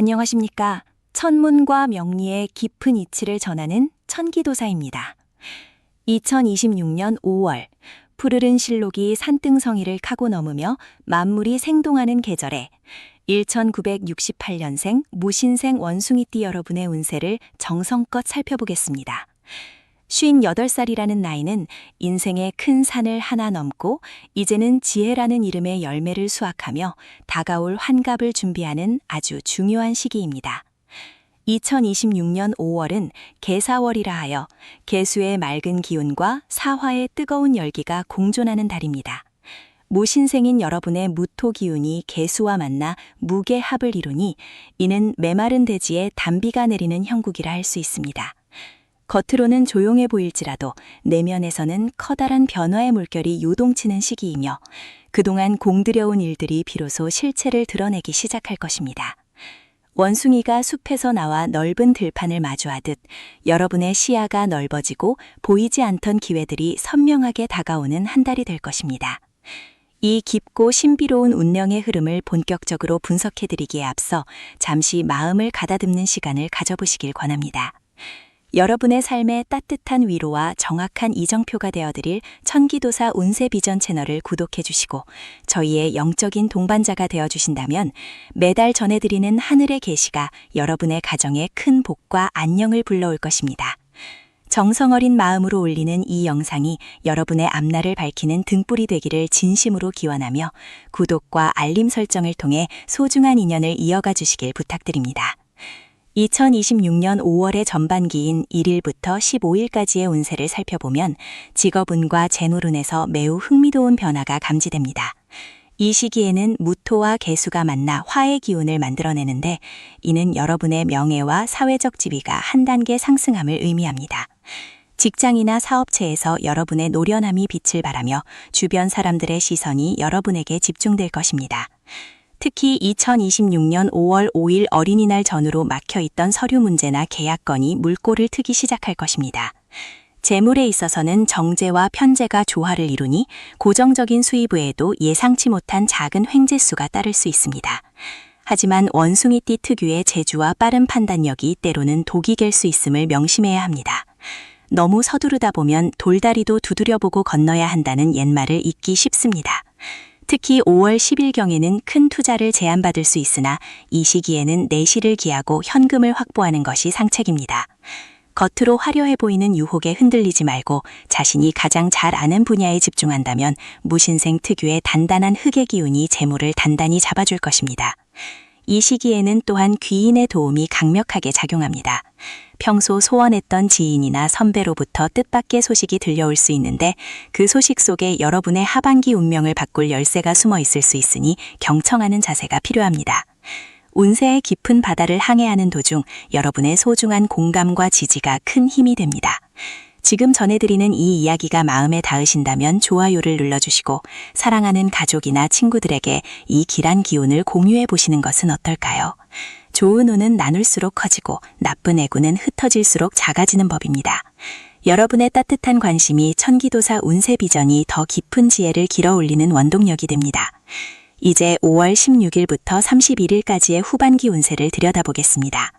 안녕하십니까. 천문과 명리의 깊은 이치를 전하는 천기도사입니다. 2026년 5월, 푸르른 실록이 산등성이를 카고 넘으며 만물이 생동하는 계절에 1968년생 무신생 원숭이띠 여러분의 운세를 정성껏 살펴보겠습니다. 58살이라는 나이는 인생의 큰 산을 하나 넘고 이제는 지혜라는 이름의 열매를 수확하며 다가올 환갑을 준비하는 아주 중요한 시기입니다. 2026년 5월은 개사월이라 하여 개수의 맑은 기운과 사화의 뜨거운 열기가 공존하는 달입니다. 무신생인 여러분의 무토 기운이 개수와 만나 무개합을 이루니 이는 메마른 대지에 단비가 내리는 형국이라 할 수 있습니다. 겉으로는 조용해 보일지라도 내면에서는 커다란 변화의 물결이 요동치는 시기이며 그동안 공들여온 일들이 비로소 실체를 드러내기 시작할 것입니다. 원숭이가 숲에서 나와 넓은 들판을 마주하듯 여러분의 시야가 넓어지고 보이지 않던 기회들이 선명하게 다가오는 한 달이 될 것입니다. 이 깊고 신비로운 운명의 흐름을 본격적으로 분석해드리기에 앞서 잠시 마음을 가다듬는 시간을 가져보시길 권합니다. 여러분의 삶에 따뜻한 위로와 정확한 이정표가 되어드릴 천기도사 운세비전 채널을 구독해주시고 저희의 영적인 동반자가 되어주신다면 매달 전해드리는 하늘의 계시가 여러분의 가정에 큰 복과 안녕을 불러올 것입니다. 정성어린 마음으로 올리는 이 영상이 여러분의 앞날을 밝히는 등불이 되기를 진심으로 기원하며 구독과 알림 설정을 통해 소중한 인연을 이어가 주시길 부탁드립니다. 2026년 5월의 전반기인 1일부터 15일까지의 운세를 살펴보면 직업운과 재물운에서 매우 흥미로운 변화가 감지됩니다. 이 시기에는 무토와 개수가 만나 화의 기운을 만들어내는데 이는 여러분의 명예와 사회적 지위가 한 단계 상승함을 의미합니다. 직장이나 사업체에서 여러분의 노련함이 빛을 발하며 주변 사람들의 시선이 여러분에게 집중될 것입니다. 특히 2026년 5월 5일 어린이날 전후로 막혀있던 서류 문제나 계약 건이 물꼬를 트기 시작할 것입니다. 재물에 있어서는 정제와 편제가 조화를 이루니 고정적인 수입 외에도 예상치 못한 작은 횡재수가 따를 수 있습니다. 하지만 원숭이띠 특유의 재주와 빠른 판단력이 때로는 독이 될 수 있음을 명심해야 합니다. 너무 서두르다 보면 돌다리도 두드려보고 건너야 한다는 옛말을 잊기 쉽습니다. 특히 5월 10일경에는 큰 투자를 제안받을 수 있으나 이 시기에는 내실을 기하고 현금을 확보하는 것이 상책입니다. 겉으로 화려해 보이는 유혹에 흔들리지 말고 자신이 가장 잘 아는 분야에 집중한다면 무신생 특유의 단단한 흙의 기운이 재물을 단단히 잡아줄 것입니다. 이 시기에는 또한 귀인의 도움이 강력하게 작용합니다. 평소 소원했던 지인이나 선배로부터 뜻밖의 소식이 들려올 수 있는데 그 소식 속에 여러분의 하반기 운명을 바꿀 열쇠가 숨어 있을 수 있으니 경청하는 자세가 필요합니다. 운세의 깊은 바다를 항해하는 도중 여러분의 소중한 공감과 지지가 큰 힘이 됩니다. 지금 전해드리는 이 이야기가 마음에 닿으신다면 좋아요를 눌러주시고 사랑하는 가족이나 친구들에게 이 길한 기운을 공유해 보시는 것은 어떨까요? 좋은 운은 나눌수록 커지고 나쁜 애구는 흩어질수록 작아지는 법입니다. 여러분의 따뜻한 관심이 천기도사 운세비전이 더 깊은 지혜를 길어올리는 원동력이 됩니다. 이제 5월 16일부터 31일까지의 후반기 운세를 들여다보겠습니다.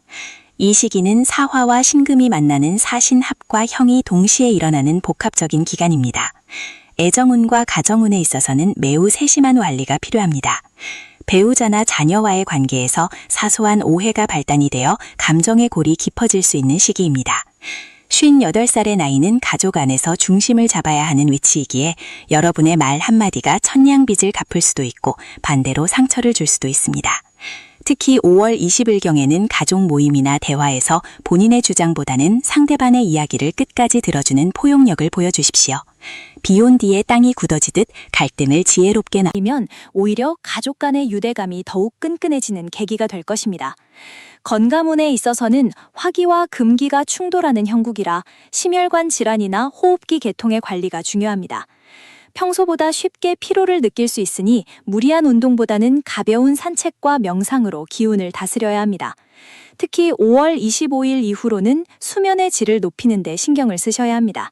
이 시기는 사화와 신금이 만나는 사신합과 형이 동시에 일어나는 복합적인 기간입니다. 애정운과 가정운에 있어서는 매우 세심한 관리가 필요합니다. 배우자나 자녀와의 관계에서 사소한 오해가 발단이 되어 감정의 골이 깊어질 수 있는 시기입니다. 58살의 나이는 가족 안에서 중심을 잡아야 하는 위치이기에 여러분의 말 한마디가 천냥빚을 갚을 수도 있고 반대로 상처를 줄 수도 있습니다. 특히 5월 20일경에는 가족 모임이나 대화에서 본인의 주장보다는 상대방의 이야기를 끝까지 들어주는 포용력을 보여주십시오. 비온 뒤에 땅이 굳어지듯 갈등을 지혜롭게 나누면 오히려 가족 간의 유대감이 더욱 끈끈해지는 계기가 될 것입니다. 건강운에 있어서는 화기와 금기가 충돌하는 형국이라 심혈관 질환이나 호흡기 계통의 관리가 중요합니다. 평소보다 쉽게 피로를 느낄 수 있으니 무리한 운동보다는 가벼운 산책과 명상으로 기운을 다스려야 합니다. 특히 5월 25일 이후로는 수면의 질을 높이는 데 신경을 쓰셔야 합니다.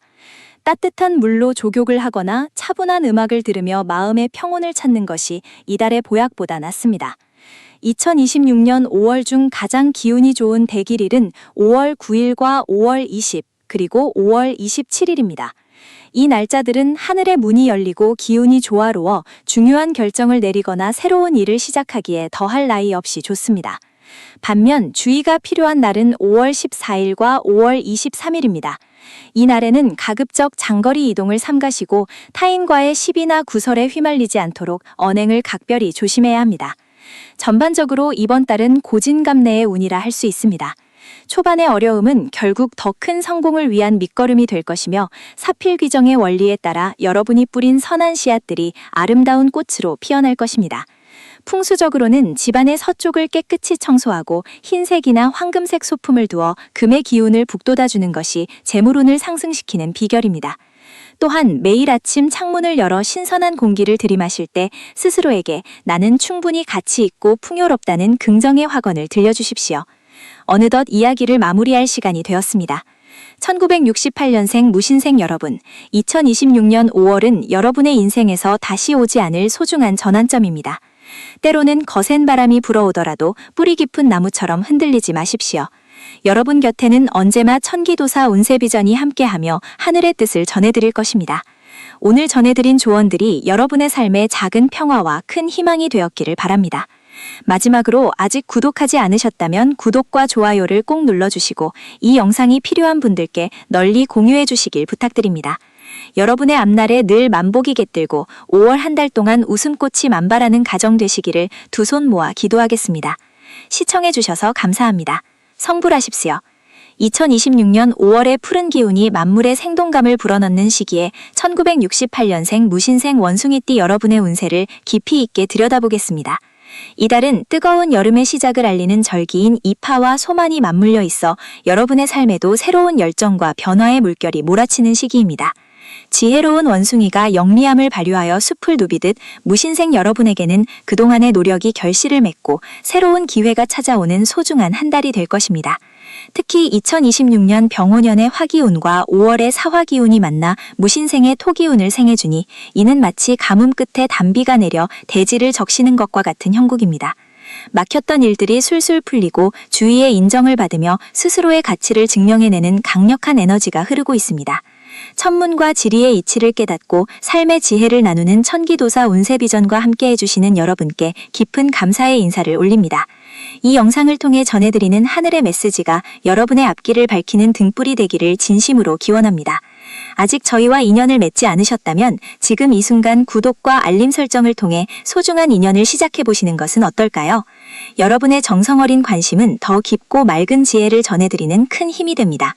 따뜻한 물로 조욕을 하거나 차분한 음악을 들으며 마음의 평온을 찾는 것이 이달의 보약보다 낫습니다. 2026년 5월 중 가장 기운이 좋은 대길일은 5월 9일과 5월 20, 그리고 5월 27일입니다. 이 날짜들은 하늘의 문이 열리고 기운이 조화로워 중요한 결정을 내리거나 새로운 일을 시작하기에 더할 나위 없이 좋습니다. 반면 주의가 필요한 날은 5월 14일과 5월 23일입니다. 이 날에는 가급적 장거리 이동을 삼가시고 타인과의 시비나 구설에 휘말리지 않도록 언행을 각별히 조심해야 합니다. 전반적으로 이번 달은 고진감래의 운이라 할 수 있습니다. 초반의 어려움은 결국 더 큰 성공을 위한 밑거름이 될 것이며 사필귀정의 원리에 따라 여러분이 뿌린 선한 씨앗들이 아름다운 꽃으로 피어날 것입니다. 풍수적으로는 집안의 서쪽을 깨끗이 청소하고 흰색이나 황금색 소품을 두어 금의 기운을 북돋아주는 것이 재물운을 상승시키는 비결입니다. 또한 매일 아침 창문을 열어 신선한 공기를 들이마실 때 스스로에게 나는 충분히 가치 있고 풍요롭다는 긍정의 확언을 들려주십시오. 어느덧 이야기를 마무리할 시간이 되었습니다. 1968년생 무신생 여러분, 2026년 5월은 여러분의 인생에서 다시 오지 않을 소중한 전환점입니다. 때로는 거센 바람이 불어오더라도 뿌리 깊은 나무처럼 흔들리지 마십시오. 여러분 곁에는 언제나 천기도사 운세비전이 함께하며 하늘의 뜻을 전해드릴 것입니다. 오늘 전해드린 조언들이 여러분의 삶에 작은 평화와 큰 희망이 되었기를 바랍니다. 마지막으로 아직 구독하지 않으셨다면 구독과 좋아요를 꼭 눌러주시고 이 영상이 필요한 분들께 널리 공유해 주시길 부탁드립니다. 여러분의 앞날에 늘 만복이 깃들고 5월 한 달 동안 웃음꽃이 만발하는 가정 되시기를 두 손 모아 기도하겠습니다. 시청해 주셔서 감사합니다. 성불하십시오. 2026년 5월의 푸른 기운이 만물의 생동감을 불어넣는 시기에 1968년생 무신생 원숭이띠 여러분의 운세를 깊이 있게 들여다보겠습니다. 이달은 뜨거운 여름의 시작을 알리는 절기인 이파와 소만이 맞물려 있어 여러분의 삶에도 새로운 열정과 변화의 물결이 몰아치는 시기입니다. 지혜로운 원숭이가 영리함을 발휘하여 숲을 누비듯 무신생 여러분에게는 그동안의 노력이 결실을 맺고 새로운 기회가 찾아오는 소중한 한 달이 될 것입니다. 특히 2026년 병오년의 화기운과 5월의 사화기운이 만나 무신생의 토기운을 생해주니 이는 마치 가뭄 끝에 단비가 내려 대지를 적시는 것과 같은 형국입니다. 막혔던 일들이 술술 풀리고 주위의 인정을 받으며 스스로의 가치를 증명해내는 강력한 에너지가 흐르고 있습니다. 천문과 지리의 이치를 깨닫고 삶의 지혜를 나누는 천기도사 운세비전과 함께 해주시는 여러분께 깊은 감사의 인사를 올립니다. 이 영상을 통해 전해드리는 하늘의 메시지가 여러분의 앞길을 밝히는 등불이 되기를 진심으로 기원합니다. 아직 저희와 인연을 맺지 않으셨다면 지금 이 순간 구독과 알림 설정을 통해 소중한 인연을 시작해보시는 것은 어떨까요? 여러분의 정성 어린 관심은 더 깊고 맑은 지혜를 전해드리는 큰 힘이 됩니다.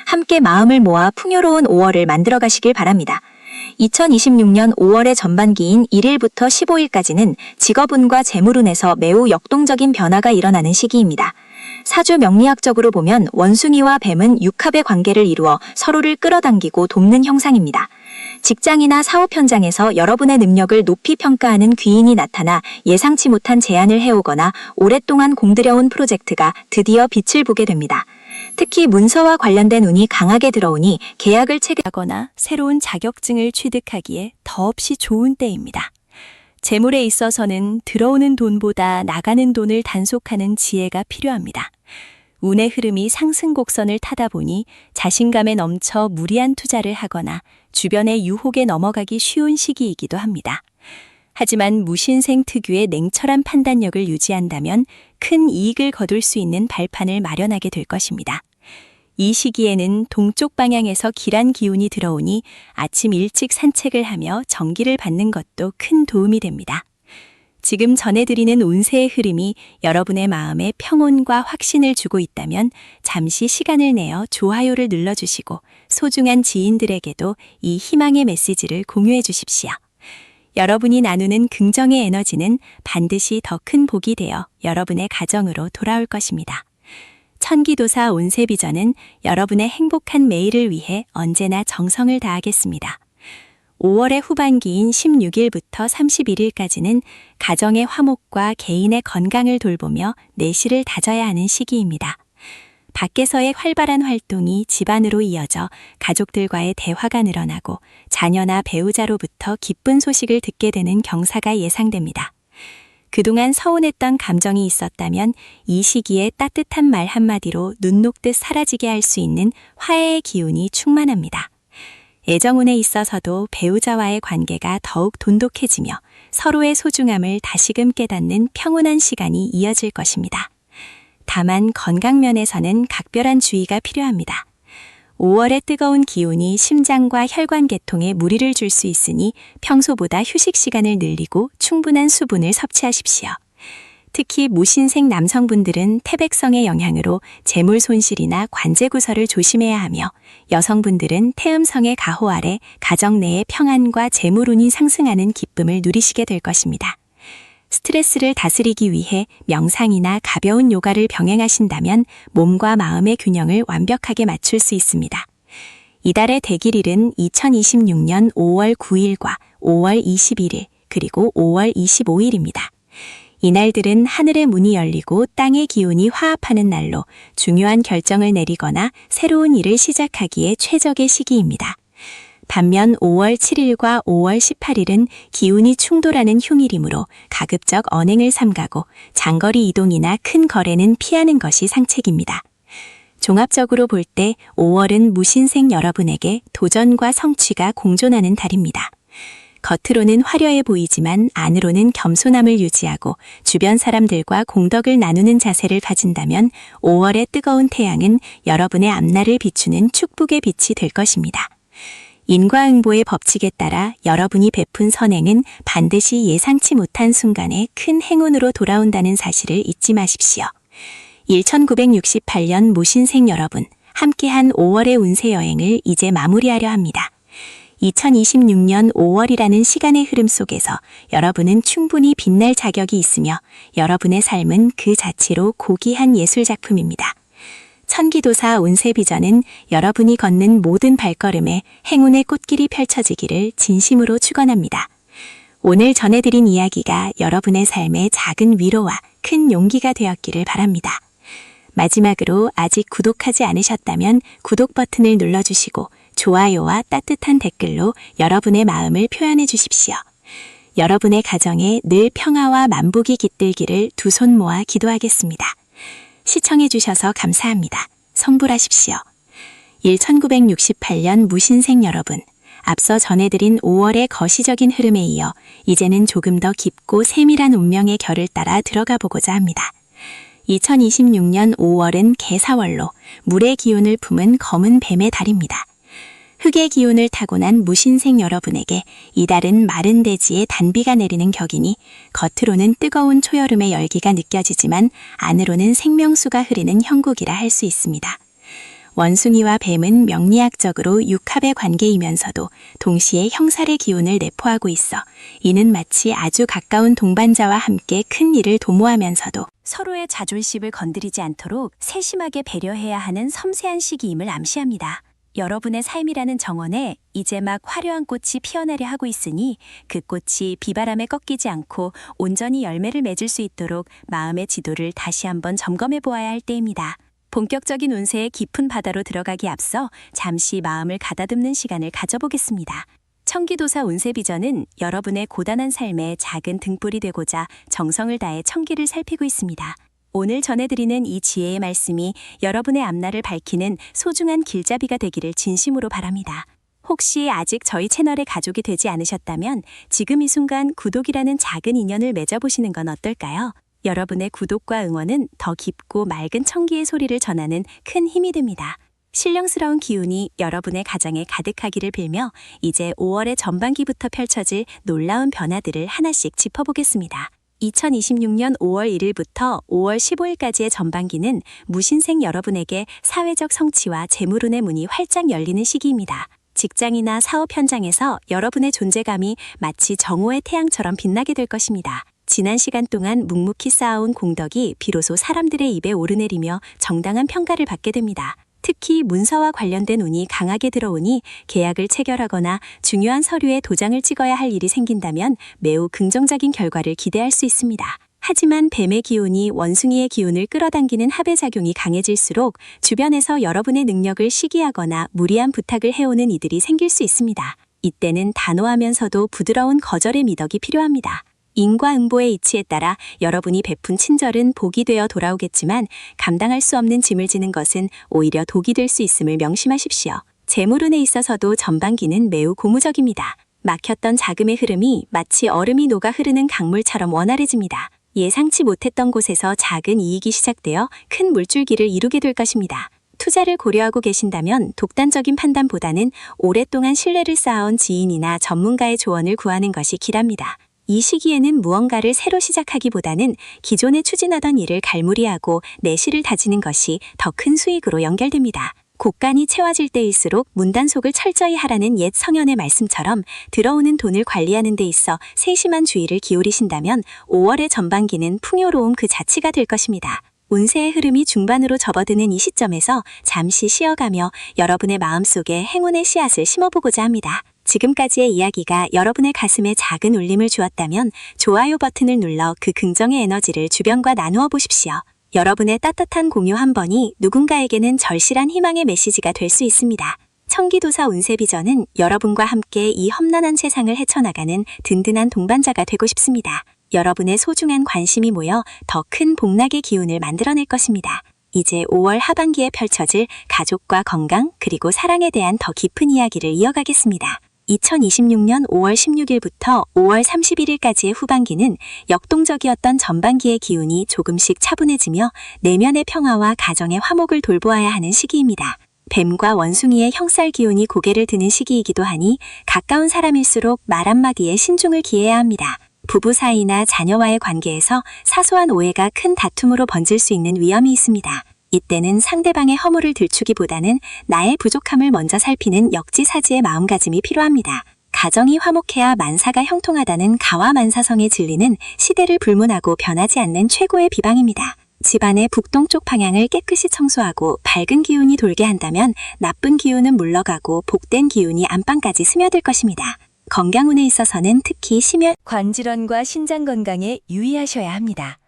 함께 마음을 모아 풍요로운 5월을 만들어 가시길 바랍니다. 2026년 5월의 전반기인 1일부터 15일까지는 직업운과 재물운에서 매우 역동적인 변화가 일어나는 시기입니다. 사주 명리학적으로 보면 원숭이와 뱀은 육합의 관계를 이루어 서로를 끌어당기고 돕는 형상입니다. 직장이나 사업 현장에서 여러분의 능력을 높이 평가하는 귀인이 나타나 예상치 못한 제안을 해오거나 오랫동안 공들여온 프로젝트가 드디어 빛을 보게 됩니다. 특히 문서와 관련된 운이 강하게 들어오니 계약을 체결하거나 새로운 자격증을 취득하기에 더없이 좋은 때입니다. 재물에 있어서는 들어오는 돈보다 나가는 돈을 단속하는 지혜가 필요합니다. 운의 흐름이 상승 곡선을 타다 보니 자신감에 넘쳐 무리한 투자를 하거나 주변의 유혹에 넘어가기 쉬운 시기이기도 합니다. 하지만 무신생 특유의 냉철한 판단력을 유지한다면 큰 이익을 거둘 수 있는 발판을 마련하게 될 것입니다. 이 시기에는 동쪽 방향에서 길한 기운이 들어오니 아침 일찍 산책을 하며 정기를 받는 것도 큰 도움이 됩니다. 지금 전해드리는 운세의 흐름이 여러분의 마음에 평온과 확신을 주고 있다면 잠시 시간을 내어 좋아요를 눌러주시고 소중한 지인들에게도 이 희망의 메시지를 공유해 주십시오. 여러분이 나누는 긍정의 에너지는 반드시 더 큰 복이 되어 여러분의 가정으로 돌아올 것입니다. 천기도사 운세비전은 여러분의 행복한 매일을 위해 언제나 정성을 다하겠습니다. 5월의 후반기인 16일부터 31일까지는 가정의 화목과 개인의 건강을 돌보며 내실을 다져야 하는 시기입니다. 밖에서의 활발한 활동이 집안으로 이어져 가족들과의 대화가 늘어나고 자녀나 배우자로부터 기쁜 소식을 듣게 되는 경사가 예상됩니다. 그동안 서운했던 감정이 있었다면 이 시기에 따뜻한 말 한마디로 눈 녹듯 사라지게 할 수 있는 화해의 기운이 충만합니다. 애정운에 있어서도 배우자와의 관계가 더욱 돈독해지며 서로의 소중함을 다시금 깨닫는 평온한 시간이 이어질 것입니다. 다만 건강면에서는 각별한 주의가 필요합니다. 5월의 뜨거운 기운이 심장과 혈관 계통에 무리를 줄 수 있으니 평소보다 휴식 시간을 늘리고 충분한 수분을 섭취하십시오. 특히 무신생 남성분들은 태백성의 영향으로 재물 손실이나 관제 구설을 조심해야 하며 여성분들은 태음성의 가호 아래 가정 내의 평안과 재물운이 상승하는 기쁨을 누리시게 될 것입니다. 스트레스를 다스리기 위해 명상이나 가벼운 요가를 병행하신다면 몸과 마음의 균형을 완벽하게 맞출 수 있습니다. 이달의 대길일은 2026년 5월 9일과 5월 21일 그리고 5월 25일입니다. 이날들은 하늘의 문이 열리고 땅의 기운이 화합하는 날로 중요한 결정을 내리거나 새로운 일을 시작하기에 최적의 시기입니다. 반면 5월 7일과 5월 18일은 기운이 충돌하는 흉일이므로 가급적 언행을 삼가고 장거리 이동이나 큰 거래는 피하는 것이 상책입니다. 종합적으로 볼 때 5월은 무신생 여러분에게 도전과 성취가 공존하는 달입니다. 겉으로는 화려해 보이지만 안으로는 겸손함을 유지하고 주변 사람들과 공덕을 나누는 자세를 가진다면 5월의 뜨거운 태양은 여러분의 앞날을 비추는 축복의 빛이 될 것입니다. 인과응보의 법칙에 따라 여러분이 베푼 선행은 반드시 예상치 못한 순간에 큰 행운으로 돌아온다는 사실을 잊지 마십시오. 1968년 무신생 여러분, 함께한 5월의 운세 여행을 이제 마무리하려 합니다. 2026년 5월이라는 시간의 흐름 속에서 여러분은 충분히 빛날 자격이 있으며 여러분의 삶은 그 자체로 고귀한 예술작품입니다. 천기도사 운세비전은 여러분이 걷는 모든 발걸음에 행운의 꽃길이 펼쳐지기를 진심으로 축원합니다. 오늘 전해드린 이야기가 여러분의 삶에 작은 위로와 큰 용기가 되었기를 바랍니다. 마지막으로 아직 구독하지 않으셨다면 구독 버튼을 눌러주시고 좋아요와 따뜻한 댓글로 여러분의 마음을 표현해 주십시오. 여러분의 가정에 늘 평화와 만복이 깃들기를 두 손 모아 기도하겠습니다. 시청해 주셔서 감사합니다. 성불하십시오. 1968년 무신생 여러분, 앞서 전해드린 5월의 거시적인 흐름에 이어 이제는 조금 더 깊고 세밀한 운명의 결을 따라 들어가 보고자 합니다. 2026년 5월은 개사월로 물의 기운을 품은 검은 뱀의 달입니다. 흙의 기운을 타고난 무신생 여러분에게 이달은 마른 대지에 단비가 내리는 격이니 겉으로는 뜨거운 초여름의 열기가 느껴지지만 안으로는 생명수가 흐르는 형국이라 할 수 있습니다. 원숭이와 뱀은 명리학적으로 육합의 관계이면서도 동시에 형살의 기운을 내포하고 있어 이는 마치 아주 가까운 동반자와 함께 큰 일을 도모하면서도 서로의 자존심을 건드리지 않도록 세심하게 배려해야 하는 섬세한 시기임을 암시합니다. 여러분의 삶이라는 정원에 이제 막 화려한 꽃이 피어나려 하고 있으니 그 꽃이 비바람에 꺾이지 않고 온전히 열매를 맺을 수 있도록 마음의 지도를 다시 한번 점검해 보아야 할 때입니다. 본격적인 운세의 깊은 바다로 들어가기 앞서 잠시 마음을 가다듬는 시간을 가져보겠습니다. 천기도사 운세비전은 여러분의 고단한 삶에 작은 등불이 되고자 정성을 다해 천기를 살피고 있습니다. 오늘 전해드리는 이 지혜의 말씀이 여러분의 앞날을 밝히는 소중한 길잡이가 되기를 진심으로 바랍니다. 혹시 아직 저희 채널의 가족이 되지 않으셨다면 지금 이 순간 구독이라는 작은 인연을 맺어보시는 건 어떨까요? 여러분의 구독과 응원은 더 깊고 맑은 천기의 소리를 전하는 큰 힘이 됩니다. 신령스러운 기운이 여러분의 가정에 가득하기를 빌며 이제 5월의 전반기부터 펼쳐질 놀라운 변화들을 하나씩 짚어보겠습니다. 2026년 5월 1일부터 5월 15일까지의 전반기는 무신생 여러분에게 사회적 성취와 재물운의 문이 활짝 열리는 시기입니다. 직장이나 사업 현장에서 여러분의 존재감이 마치 정오의 태양처럼 빛나게 될 것입니다. 지난 시간 동안 묵묵히 쌓아온 공덕이 비로소 사람들의 입에 오르내리며 정당한 평가를 받게 됩니다. 특히 문서와 관련된 운이 강하게 들어오니 계약을 체결하거나 중요한 서류에 도장을 찍어야 할 일이 생긴다면 매우 긍정적인 결과를 기대할 수 있습니다. 하지만 뱀의 기운이 원숭이의 기운을 끌어당기는 합의작용이 강해질수록 주변에서 여러분의 능력을 시기하거나 무리한 부탁을 해오는 이들이 생길 수 있습니다. 이때는 단호하면서도 부드러운 거절의 미덕이 필요합니다. 인과응보의 이치에 따라 여러분이 베푼 친절은 복이 되어 돌아오겠지만 감당할 수 없는 짐을 지는 것은 오히려 독이 될 수 있음을 명심하십시오. 재물운에 있어서도 전반기는 매우 고무적입니다. 막혔던 자금의 흐름이 마치 얼음이 녹아 흐르는 강물처럼 원활해집니다. 예상치 못했던 곳에서 작은 이익이 시작되어 큰 물줄기를 이루게 될 것입니다. 투자를 고려하고 계신다면 독단적인 판단보다는 오랫동안 신뢰를 쌓아온 지인이나 전문가의 조언을 구하는 것이 길합니다. 이 시기에는 무언가를 새로 시작하기보다는 기존에 추진하던 일을 갈무리하고 내실을 다지는 것이 더 큰 수익으로 연결됩니다. 곡간이 채워질 때일수록 문단속을 철저히 하라는 옛 성현의 말씀처럼 들어오는 돈을 관리하는 데 있어 세심한 주의를 기울이신다면 5월의 전반기는 풍요로움 그 자체가 될 것입니다. 운세의 흐름이 중반으로 접어드는 이 시점에서 잠시 쉬어가며 여러분의 마음속에 행운의 씨앗을 심어보고자 합니다. 지금까지의 이야기가 여러분의 가슴에 작은 울림을 주었다면 좋아요 버튼을 눌러 그 긍정의 에너지를 주변과 나누어 보십시오. 여러분의 따뜻한 공유 한 번이 누군가에게는 절실한 희망의 메시지가 될 수 있습니다. 청기도사 운세비전은 여러분과 함께 이 험난한 세상을 헤쳐나가는 든든한 동반자가 되고 싶습니다. 여러분의 소중한 관심이 모여 더 큰 복락의 기운을 만들어낼 것입니다. 이제 5월 하반기에 펼쳐질 가족과 건강 그리고 사랑에 대한 더 깊은 이야기를 이어가겠습니다. 2026년 5월 16일부터 5월 31일까지의 후반기는 역동적이었던 전반기의 기운이 조금씩 차분해지며 내면의 평화와 가정의 화목을 돌보아야 하는 시기입니다. 뱀과 원숭이의 형살 기운이 고개를 드는 시기이기도 하니 가까운 사람일수록 말 한마디에 신중을 기해야 합니다. 부부 사이나 자녀와의 관계에서 사소한 오해가 큰 다툼으로 번질 수 있는 위험이 있습니다. 이때는 상대방의 허물을 들추기보다는 나의 부족함을 먼저 살피는 역지사지의 마음가짐이 필요합니다. 가정이 화목해야 만사가 형통하다는 가와만사성의 진리는 시대를 불문하고 변하지 않는 최고의 비방입니다. 집안의 북동쪽 방향을 깨끗이 청소하고 밝은 기운이 돌게 한다면 나쁜 기운은 물러가고 복된 기운이 안방까지 스며들 것입니다. 건강운에 있어서는 특히 심혈 관질환과 신장 건강에 유의하셔야 합니다.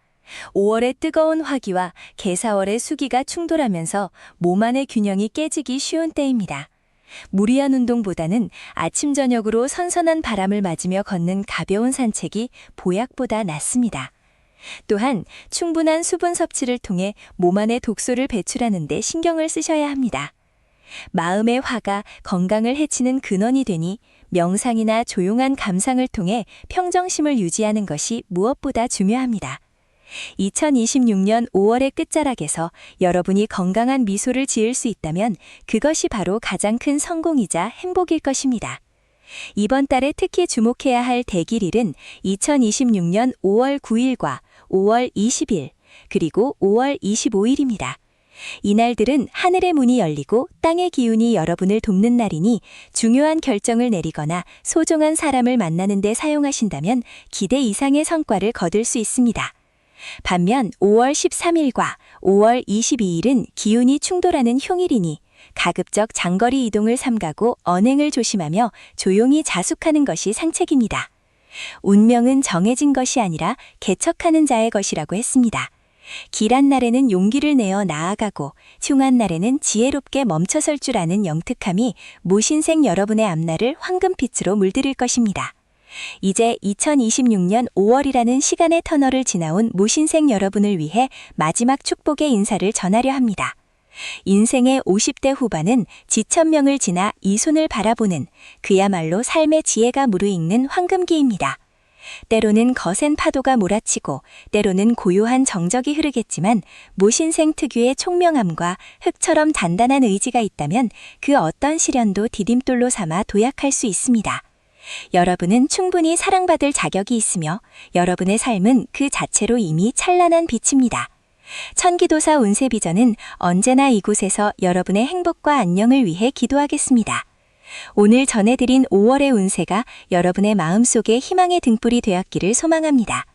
5월의 뜨거운 화기와 개사월의 수기가 충돌하면서 몸 안의 균형이 깨지기 쉬운 때입니다. 무리한 운동보다는 아침 저녁으로 선선한 바람을 맞으며 걷는 가벼운 산책이 보약보다 낫습니다. 또한 충분한 수분 섭취를 통해 몸 안의 독소를 배출하는 데 신경을 쓰셔야 합니다. 마음의 화가 건강을 해치는 근원이 되니 명상이나 조용한 감상을 통해 평정심을 유지하는 것이 무엇보다 중요합니다. 2026년 5월의 끝자락에서 여러분이 건강한 미소를 지을 수 있다면 그것이 바로 가장 큰 성공이자 행복일 것입니다. 이번 달에 특히 주목해야 할 대길일은 2026년 5월 9일과 5월 20일, 그리고 5월 25일입니다. 이날들은 하늘의 문이 열리고 땅의 기운이 여러분을 돕는 날이니 중요한 결정을 내리거나 소중한 사람을 만나는 데 사용하신다면 기대 이상의 성과를 거둘 수 있습니다. 반면 5월 13일과 5월 22일은 기운이 충돌하는 흉일이니 가급적 장거리 이동을 삼가고 언행을 조심하며 조용히 자숙하는 것이 상책입니다. 운명은 정해진 것이 아니라 개척하는 자의 것이라고 했습니다. 길한 날에는 용기를 내어 나아가고 흉한 날에는 지혜롭게 멈춰설 줄 아는 영특함이 모신생 여러분의 앞날을 황금빛으로 물들일 것입니다. 이제 2026년 5월이라는 시간의 터널을 지나온 모신생 여러분을 위해 마지막 축복의 인사를 전하려 합니다. 인생의 50대 후반은 지천명을 지나 이손을 바라보는 그야말로 삶의 지혜가 무르익는 황금기입니다. 때로는 거센 파도가 몰아치고 때로는 고요한 정적이 흐르겠지만 모신생 특유의 총명함과 흙처럼 단단한 의지가 있다면 그 어떤 시련도 디딤돌로 삼아 도약할 수 있습니다. 여러분은 충분히 사랑받을 자격이 있으며 여러분의 삶은 그 자체로 이미 찬란한 빛입니다. 천기도사 운세비전은 언제나 이곳에서 여러분의 행복과 안녕을 위해 기도하겠습니다. 오늘 전해드린 5월의 운세가 여러분의 마음속에 희망의 등불이 되었기를 소망합니다.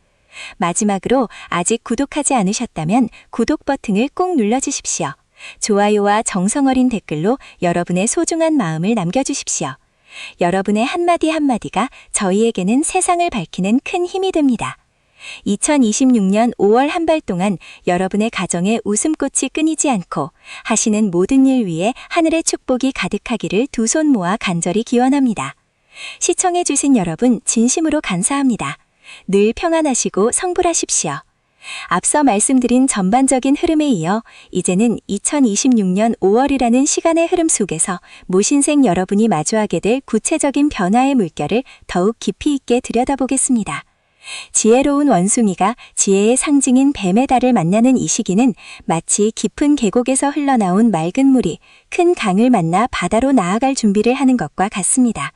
마지막으로 아직 구독하지 않으셨다면 구독 버튼을 꼭 눌러주십시오. 좋아요와 정성어린 댓글로 여러분의 소중한 마음을 남겨주십시오. 여러분의 한마디 한마디가 저희에게는 세상을 밝히는 큰 힘이 됩니다. 2026년 5월 한 달 동안 여러분의 가정에 웃음꽃이 끊이지 않고 하시는 모든 일 위에 하늘의 축복이 가득하기를 두 손 모아 간절히 기원합니다. 시청해주신 여러분 진심으로 감사합니다. 늘 평안하시고 성불하십시오. 앞서 말씀드린 전반적인 흐름에 이어 이제는 2026년 5월이라는 시간의 흐름 속에서 모신생 여러분이 마주하게 될 구체적인 변화의 물결을 더욱 깊이 있게 들여다보겠습니다. 지혜로운 원숭이가 지혜의 상징인 뱀의 달을 만나는 이 시기는 마치 깊은 계곡에서 흘러나온 맑은 물이 큰 강을 만나 바다로 나아갈 준비를 하는 것과 같습니다.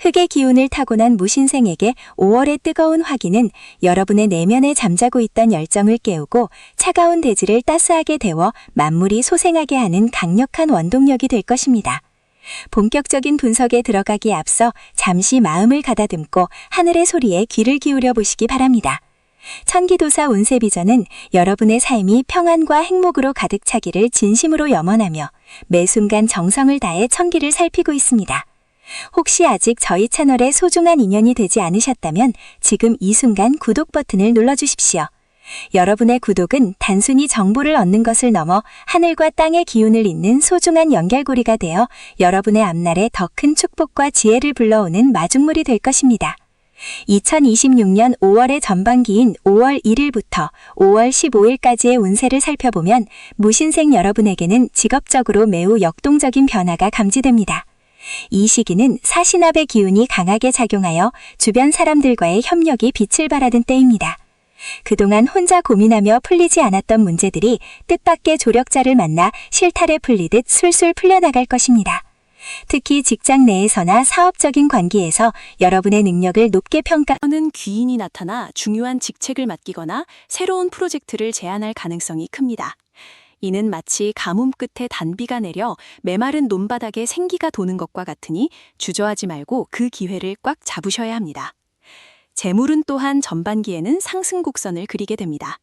흙의 기운을 타고난 무신생에게 5월의 뜨거운 화기는 여러분의 내면에 잠자고 있던 열정을 깨우고 차가운 대지를 따스하게 데워 만물이 소생하게 하는 강력한 원동력이 될 것입니다. 본격적인 분석에 들어가기에 앞서 잠시 마음을 가다듬고 하늘의 소리에 귀를 기울여 보시기 바랍니다. 천기도사 운세비전은 여러분의 삶이 평안과 행복으로 가득 차기를 진심으로 염원하며 매 순간 정성을 다해 천기를 살피고 있습니다. 혹시 아직 저희 채널에 소중한 인연이 되지 않으셨다면 지금 이 순간 구독 버튼을 눌러주십시오. 여러분의 구독은 단순히 정보를 얻는 것을 넘어 하늘과 땅의 기운을 잇는 소중한 연결고리가 되어 여러분의 앞날에 더 큰 축복과 지혜를 불러오는 마중물이 될 것입니다. 2026년 5월의 전반기인 5월 1일부터 5월 15일까지의 운세를 살펴보면 무신생 여러분에게는 직업적으로 매우 역동적인 변화가 감지됩니다. 이 시기는 사신합의 기운이 강하게 작용하여 주변 사람들과의 협력이 빛을 발하는 때입니다. 그동안 혼자 고민하며 풀리지 않았던 문제들이 뜻밖의 조력자를 만나 실타래 풀리듯 술술 풀려나갈 것입니다. 특히 직장 내에서나 사업적인 관계에서 여러분의 능력을 높게 하는 귀인이 나타나 중요한 직책을 맡기거나 새로운 프로젝트를 제안할 가능성이 큽니다. 이는 마치 가뭄 끝에 단비가 내려 메마른 논바닥에 생기가 도는 것과 같으니 주저하지 말고 그 기회를 꽉 잡으셔야 합니다. 재물은 또한 전반기에는 상승 곡선을 그리게 됩니다.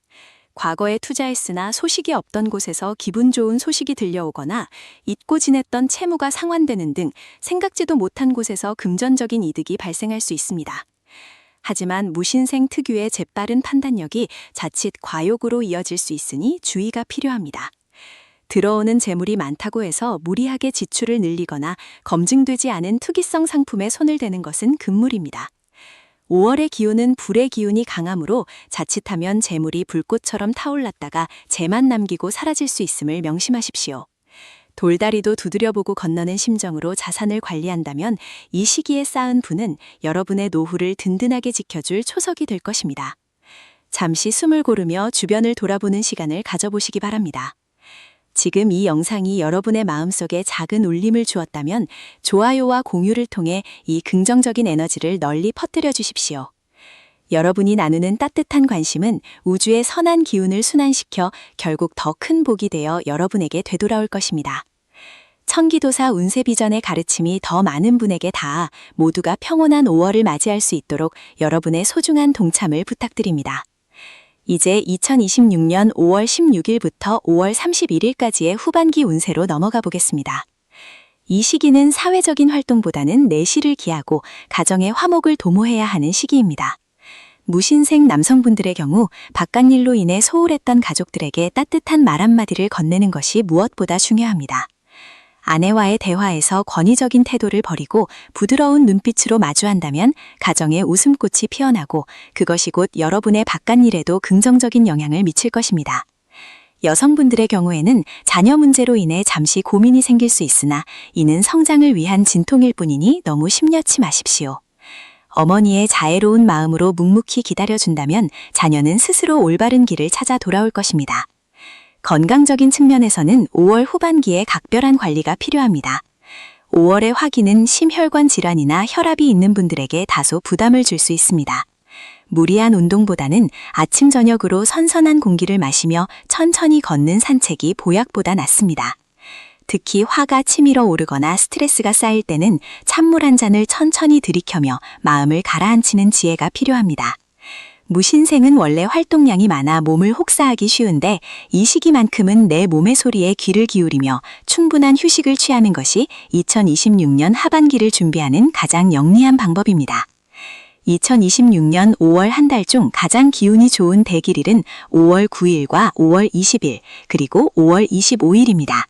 과거에 투자했으나 소식이 없던 곳에서 기분 좋은 소식이 들려오거나 잊고 지냈던 채무가 상환되는 등 생각지도 못한 곳에서 금전적인 이득이 발생할 수 있습니다. 하지만 무신생 특유의 재빠른 판단력이 자칫 과욕으로 이어질 수 있으니 주의가 필요합니다. 들어오는 재물이 많다고 해서 무리하게 지출을 늘리거나 검증되지 않은 투기성 상품에 손을 대는 것은 금물입니다. 5월의 기운은 불의 기운이 강하므로 자칫하면 재물이 불꽃처럼 타올랐다가 재만 남기고 사라질 수 있음을 명심하십시오. 돌다리도 두드려보고 건너는 심정으로 자산을 관리한다면 이 시기에 쌓은 부는 여러분의 노후를 든든하게 지켜줄 초석이 될 것입니다. 잠시 숨을 고르며 주변을 돌아보는 시간을 가져보시기 바랍니다. 지금 이 영상이 여러분의 마음속에 작은 울림을 주었다면 좋아요와 공유를 통해 이 긍정적인 에너지를 널리 퍼뜨려 주십시오. 여러분이 나누는 따뜻한 관심은 우주의 선한 기운을 순환시켜 결국 더 큰 복이 되어 여러분에게 되돌아올 것입니다. 천기도사 운세비전의 가르침이 더 많은 분에게 닿아 모두가 평온한 5월을 맞이할 수 있도록 여러분의 소중한 동참을 부탁드립니다. 이제 2026년 5월 16일부터 5월 31일까지의 후반기 운세로 넘어가 보겠습니다. 이 시기는 사회적인 활동보다는 내실을 기하고 가정의 화목을 도모해야 하는 시기입니다. 무신생 남성분들의 경우 바깥일로 인해 소홀했던 가족들에게 따뜻한 말 한마디를 건네는 것이 무엇보다 중요합니다. 아내와의 대화에서 권위적인 태도를 버리고 부드러운 눈빛으로 마주한다면 가정에 웃음꽃이 피어나고 그것이 곧 여러분의 바깥일에도 긍정적인 영향을 미칠 것입니다. 여성분들의 경우에는 자녀 문제로 인해 잠시 고민이 생길 수 있으나 이는 성장을 위한 진통일 뿐이니 너무 심려치 마십시오. 어머니의 자애로운 마음으로 묵묵히 기다려준다면 자녀는 스스로 올바른 길을 찾아 돌아올 것입니다. 건강적인 측면에서는 5월 후반기에 각별한 관리가 필요합니다. 5월의 화기는 심혈관 질환이나 혈압이 있는 분들에게 다소 부담을 줄 수 있습니다. 무리한 운동보다는 아침 저녁으로 선선한 공기를 마시며 천천히 걷는 산책이 보약보다 낫습니다. 특히 화가 치밀어 오르거나 스트레스가 쌓일 때는 찬물 한 잔을 천천히 들이켜며 마음을 가라앉히는 지혜가 필요합니다. 무신생은 원래 활동량이 많아 몸을 혹사하기 쉬운데 이 시기만큼은 내 몸의 소리에 귀를 기울이며 충분한 휴식을 취하는 것이 2026년 하반기를 준비하는 가장 영리한 방법입니다. 2026년 5월 한 달 중 가장 기운이 좋은 대길일은 5월 9일과 5월 20일 그리고 5월 25일입니다.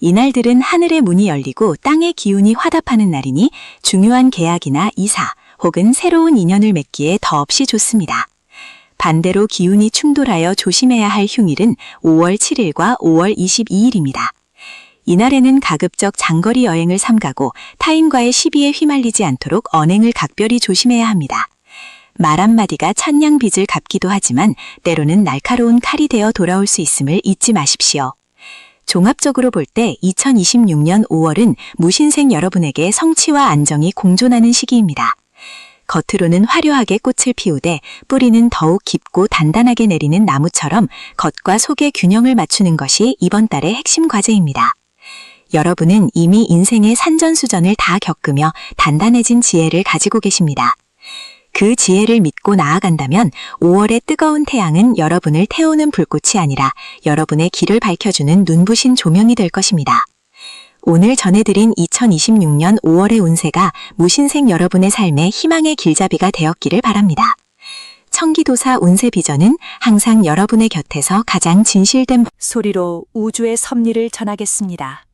이날들은 하늘의 문이 열리고 땅의 기운이 화답하는 날이니 중요한 계약이나 이사 혹은 새로운 인연을 맺기에 더없이 좋습니다. 반대로 기운이 충돌하여 조심해야 할 휴일은 5월 7일과 5월 22일입니다. 이날에는 가급적 장거리 여행을 삼가고 타인과의 시비에 휘말리지 않도록 언행을 각별히 조심해야 합니다. 말 한마디가 천냥빚을 갚기도 하지만 때로는 날카로운 칼이 되어 돌아올 수 있음을 잊지 마십시오. 종합적으로 볼 때 2026년 5월은 무신생 여러분에게 성취와 안정이 공존하는 시기입니다. 겉으로는 화려하게 꽃을 피우되 뿌리는 더욱 깊고 단단하게 내리는 나무처럼 겉과 속의 균형을 맞추는 것이 이번 달의 핵심 과제입니다. 여러분은 이미 인생의 산전수전을 다 겪으며 단단해진 지혜를 가지고 계십니다. 그 지혜를 믿고 나아간다면 5월의 뜨거운 태양은 여러분을 태우는 불꽃이 아니라 여러분의 길을 밝혀주는 눈부신 조명이 될 것입니다. 오늘 전해드린 2026년 5월의 운세가 무신생 여러분의 삶에 희망의 길잡이가 되었기를 바랍니다. 청기도사 운세 비전은 항상 여러분의 곁에서 가장 진실된 소리로 우주의 섭리를 전하겠습니다.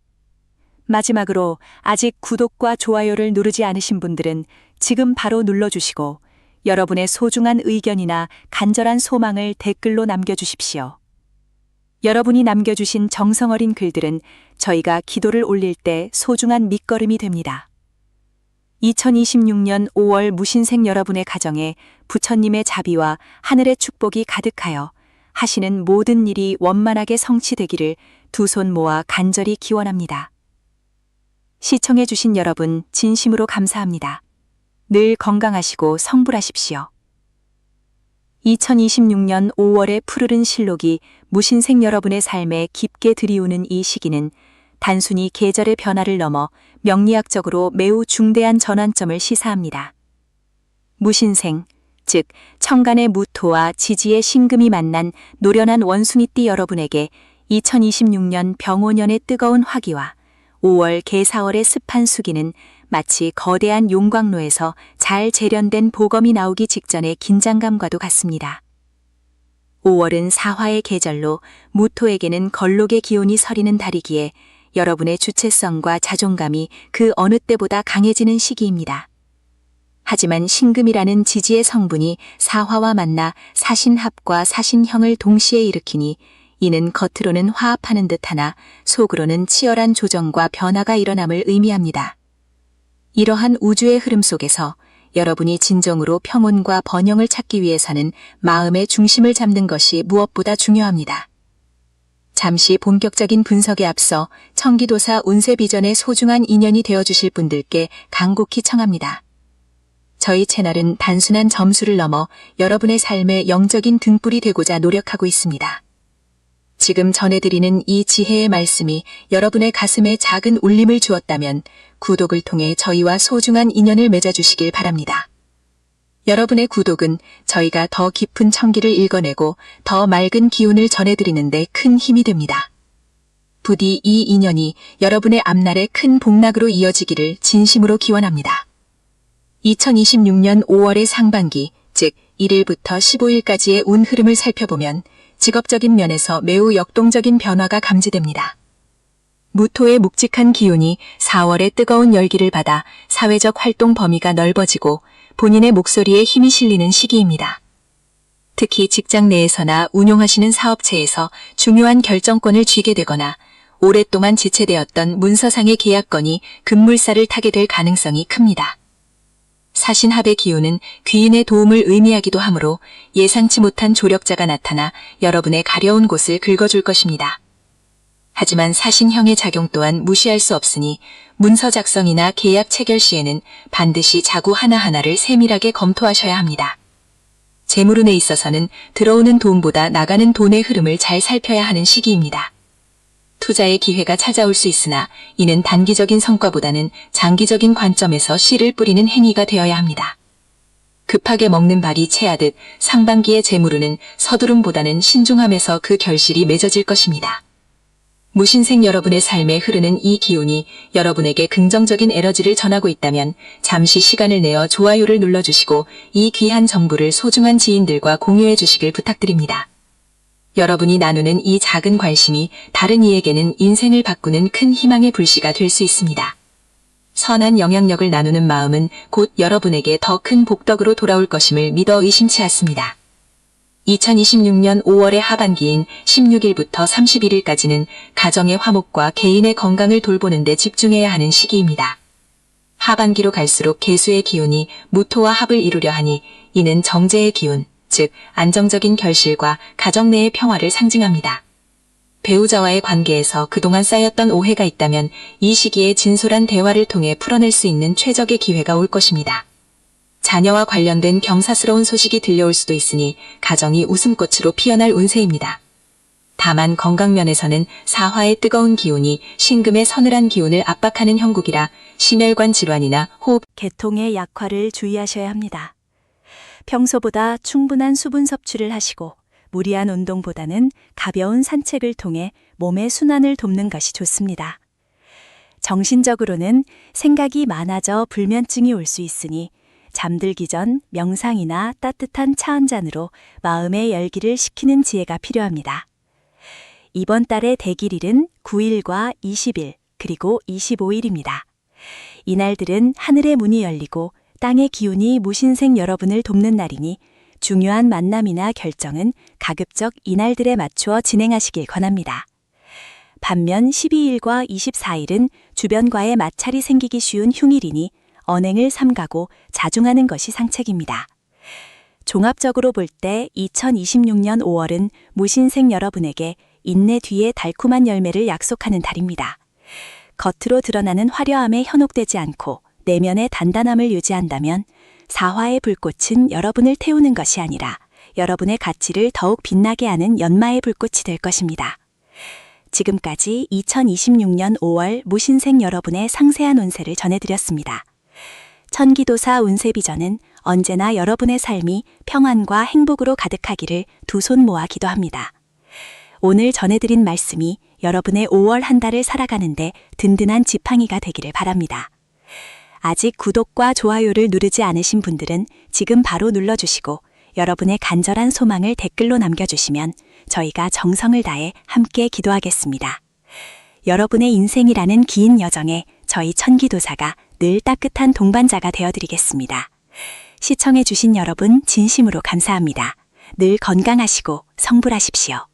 마지막으로 아직 구독과 좋아요를 누르지 않으신 분들은 지금 바로 눌러주시고 여러분의 소중한 의견이나 간절한 소망을 댓글로 남겨주십시오. 여러분이 남겨주신 정성어린 글들은 저희가 기도를 올릴 때 소중한 밑거름이 됩니다. 2026년 5월 무신생 여러분의 가정에 부처님의 자비와 하늘의 축복이 가득하여 하시는 모든 일이 원만하게 성취되기를 두 손 모아 간절히 기원합니다. 시청해주신 여러분 진심으로 감사합니다. 늘 건강하시고 성불하십시오. 2026년 5월의 푸르른 실록이 무신생 여러분의 삶에 깊게 들이우는 이 시기는 단순히 계절의 변화를 넘어 명리학적으로 매우 중대한 전환점을 시사합니다. 무신생, 즉 천간의 무토와 지지의 신금이 만난 노련한 원숭이띠 여러분에게 2026년 병오년의 뜨거운 화기와 5월 개사월의 습한 수기는 마치 거대한 용광로에서 잘 재련된 보검이 나오기 직전의 긴장감과도 같습니다. 5월은 사화의 계절로 무토에게는 걸록의 기운이 서리는 달이기에 여러분의 주체성과 자존감이 그 어느 때보다 강해지는 시기입니다. 하지만 신금이라는 지지의 성분이 사화와 만나 사신합과 사신형을 동시에 일으키니 이는 겉으로는 화합하는 듯하나 속으로는 치열한 조정과 변화가 일어남을 의미합니다. 이러한 우주의 흐름 속에서 여러분이 진정으로 평온과 번영을 찾기 위해서는 마음의 중심을 잡는 것이 무엇보다 중요합니다. 잠시 본격적인 분석에 앞서 청기도사 운세 비전의 소중한 인연이 되어주실 분들께 간곡히 청합니다. 저희 채널은 단순한 점수를 넘어 여러분의 삶의 영적인 등불이 되고자 노력하고 있습니다. 지금 전해드리는 이 지혜의 말씀이 여러분의 가슴에 작은 울림을 주었다면 구독을 통해 저희와 소중한 인연을 맺어주시길 바랍니다. 여러분의 구독은 저희가 더 깊은 청기를 읽어내고 더 맑은 기운을 전해드리는데 큰 힘이 됩니다. 부디 이 인연이 여러분의 앞날에 큰 복락으로 이어지기를 진심으로 기원합니다. 2026년 5월의 상반기, 즉 1일부터 15일까지의 운 흐름을 살펴보면 직업적인 면에서 매우 역동적인 변화가 감지됩니다. 무토의 묵직한 기운이 4월의 뜨거운 열기를 받아 사회적 활동 범위가 넓어지고 본인의 목소리에 힘이 실리는 시기입니다. 특히 직장 내에서나 운용하시는 사업체에서 중요한 결정권을 쥐게 되거나 오랫동안 지체되었던 문서상의 계약건이 급물살을 타게 될 가능성이 큽니다. 사신합의 기운은 귀인의 도움을 의미하기도 하므로 예상치 못한 조력자가 나타나 여러분의 가려운 곳을 긁어줄 것입니다. 하지만 사신형의 작용 또한 무시할 수 없으니 문서 작성이나 계약 체결 시에는 반드시 자구 하나하나를 세밀하게 검토하셔야 합니다. 재물운에 있어서는 들어오는 돈보다 나가는 돈의 흐름을 잘 살펴야 하는 시기입니다. 투자의 기회가 찾아올 수 있으나 이는 단기적인 성과보다는 장기적인 관점에서 씨를 뿌리는 행위가 되어야 합니다. 급하게 먹는 발이 채하듯 상반기의 재물운은 서두름보다는 신중함에서 그 결실이 맺어질 것입니다. 무신생 여러분의 삶에 흐르는 이 기운이 여러분에게 긍정적인 에너지를 전하고 있다면 잠시 시간을 내어 좋아요를 눌러주시고 이 귀한 정보를 소중한 지인들과 공유해 주시길 부탁드립니다. 여러분이 나누는 이 작은 관심이 다른 이에게는 인생을 바꾸는 큰 희망의 불씨가 될 수 있습니다. 선한 영향력을 나누는 마음은 곧 여러분에게 더 큰 복덕으로 돌아올 것임을 믿어 의심치 않습니다. 2026년 5월의 하반기인 16일부터 31일까지는 가정의 화목과 개인의 건강을 돌보는 데 집중해야 하는 시기입니다. 하반기로 갈수록 계수의 기운이 무토와 합을 이루려 하니 이는 정제의 기운, 즉 안정적인 결실과 가정 내의 평화를 상징합니다. 배우자와의 관계에서 그동안 쌓였던 오해가 있다면 이 시기에 진솔한 대화를 통해 풀어낼 수 있는 최적의 기회가 올 것입니다. 자녀와 관련된 경사스러운 소식이 들려올 수도 있으니 가정이 웃음꽃으로 피어날 운세입니다. 다만 건강면에서는 사화의 뜨거운 기운이 신금의 서늘한 기운을 압박하는 형국이라 심혈관 질환이나 호흡, 계통의 약화를 주의하셔야 합니다. 평소보다 충분한 수분 섭취를 하시고 무리한 운동보다는 가벼운 산책을 통해 몸의 순환을 돕는 것이 좋습니다. 정신적으로는 생각이 많아져 불면증이 올 수 있으니 잠들기 전 명상이나 따뜻한 차 한 잔으로 마음의 열기를 식히는 지혜가 필요합니다. 이번 달의 대길일은 9일과 20일, 그리고 25일입니다. 이날들은 하늘의 문이 열리고 땅의 기운이 무신생 여러분을 돕는 날이니 중요한 만남이나 결정은 가급적 이날들에 맞추어 진행하시길 권합니다. 반면 12일과 24일은 주변과의 마찰이 생기기 쉬운 흉일이니 언행을 삼가고 자중하는 것이 상책입니다. 종합적으로 볼 때 2026년 5월은 무신생 여러분에게 인내 뒤에 달콤한 열매를 약속하는 달입니다. 겉으로 드러나는 화려함에 현혹되지 않고 내면의 단단함을 유지한다면 사화의 불꽃은 여러분을 태우는 것이 아니라 여러분의 가치를 더욱 빛나게 하는 연마의 불꽃이 될 것입니다. 지금까지 2026년 5월 무신생 여러분의 상세한 운세를 전해드렸습니다. 천기도사 운세비전은 언제나 여러분의 삶이 평안과 행복으로 가득하기를 두 손 모아 기도합니다. 오늘 전해드린 말씀이 여러분의 5월 한 달을 살아가는데 든든한 지팡이가 되기를 바랍니다. 아직 구독과 좋아요를 누르지 않으신 분들은 지금 바로 눌러주시고 여러분의 간절한 소망을 댓글로 남겨주시면 저희가 정성을 다해 함께 기도하겠습니다. 여러분의 인생이라는 긴 여정에 저희 천기도사가 늘 따뜻한 동반자가 되어드리겠습니다. 시청해주신 여러분 진심으로 감사합니다. 늘 건강하시고 성불하십시오.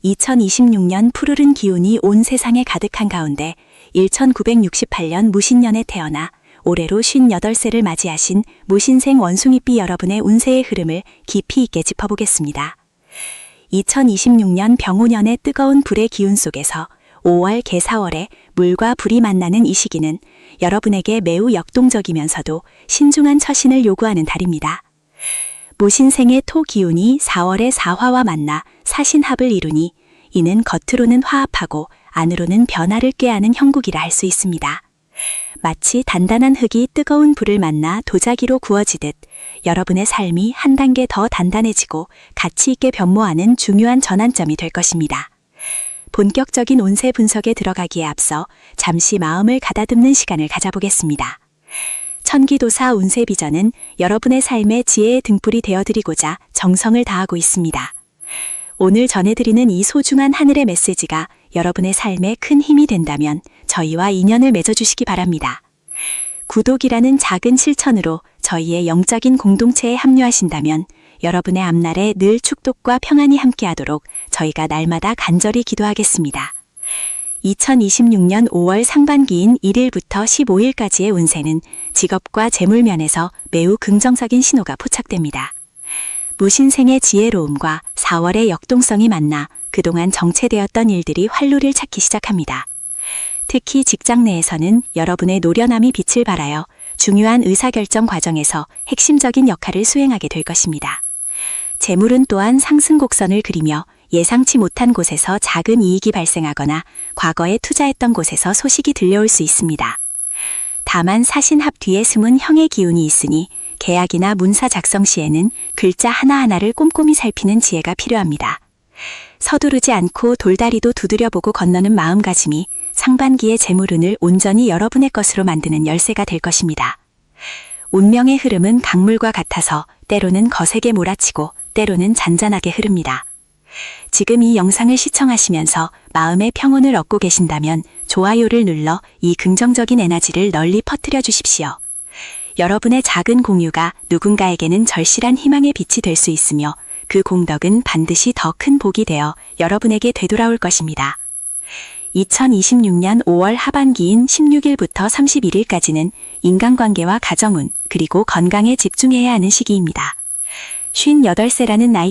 2026년 푸르른 기운이 온 세상에 가득한 가운데 1968년 무신년에 태어나 올해로 58세를 맞이하신 무신생 원숭이비 여러분의 운세의 흐름을 깊이 있게 짚어보겠습니다. 2026년 병오년의 뜨거운 불의 기운 속에서 5월 개사월에 물과 불이 만나는 이 시기는 여러분에게 매우 역동적이면서도 신중한 처신을 요구하는 달입니다. 무신생의 토 기운이 4월의 사화와 만나 사신합을 이루니 이는 겉으로는 화합하고 안으로는 변화를 꾀하는 형국이라 할 수 있습니다. 마치 단단한 흙이 뜨거운 불을 만나 도자기로 구워지듯 여러분의 삶이 한 단계 더 단단해지고 가치 있게 변모하는 중요한 전환점이 될 것입니다. 본격적인 운세 분석에 들어가기에 앞서 잠시 마음을 가다듬는 시간을 가져보겠습니다. 천기도사 운세비전은 여러분의 삶의 지혜의 등불이 되어드리고자 정성을 다하고 있습니다. 오늘 전해드리는 이 소중한 하늘의 메시지가 여러분의 삶에 큰 힘이 된다면 저희와 인연을 맺어주시기 바랍니다. 구독이라는 작은 실천으로 저희의 영적인 공동체에 합류하신다면 여러분의 앞날에 늘 축복과 평안이 함께하도록 저희가 날마다 간절히 기도하겠습니다. 2026년 5월 상반기인 1일부터 15일까지의 운세는 직업과 재물 면에서 매우 긍정적인 신호가 포착됩니다. 무신생의 지혜로움과 4월의 역동성이 만나 그동안 정체되었던 일들이 활로를 찾기 시작합니다. 특히 직장 내에서는 여러분의 노련함이 빛을 발하여 중요한 의사결정 과정에서 핵심적인 역할을 수행하게 될 것입니다. 재물은 또한 상승 곡선을 그리며 예상치 못한 곳에서 작은 이익이 발생하거나 과거에 투자했던 곳에서 소식이 들려올 수 있습니다. 다만 사신합 뒤에 숨은 형의 기운이 있으니 계약이나 문서 작성 시에는 글자 하나하나를 꼼꼼히 살피는 지혜가 필요합니다. 서두르지 않고 돌다리도 두드려보고 건너는 마음가짐이 상반기의 재물운을 온전히 여러분의 것으로 만드는 열쇠가 될 것입니다. 운명의 흐름은 강물과 같아서 때로는 거세게 몰아치고 때로는 잔잔하게 흐릅니다. 지금 이 영상을 시청하시면서 마음의 평온을 얻고 계신다면 좋아요를 눌러 이 긍정적인 에너지를 널리 퍼뜨려 주십시오. 여러분의 작은 공유가 누군가에게는 절실한 희망의 빛이 될 수 있으며 그 공덕은 반드시 더 큰 복이 되어 여러분에게 되돌아올 것입니다. 2026년 5월 하반기인 16일부터 31일까지는 인간관계와 가정운, 그리고 건강에 집중해야 하는 시기입니다. 58세라는 나이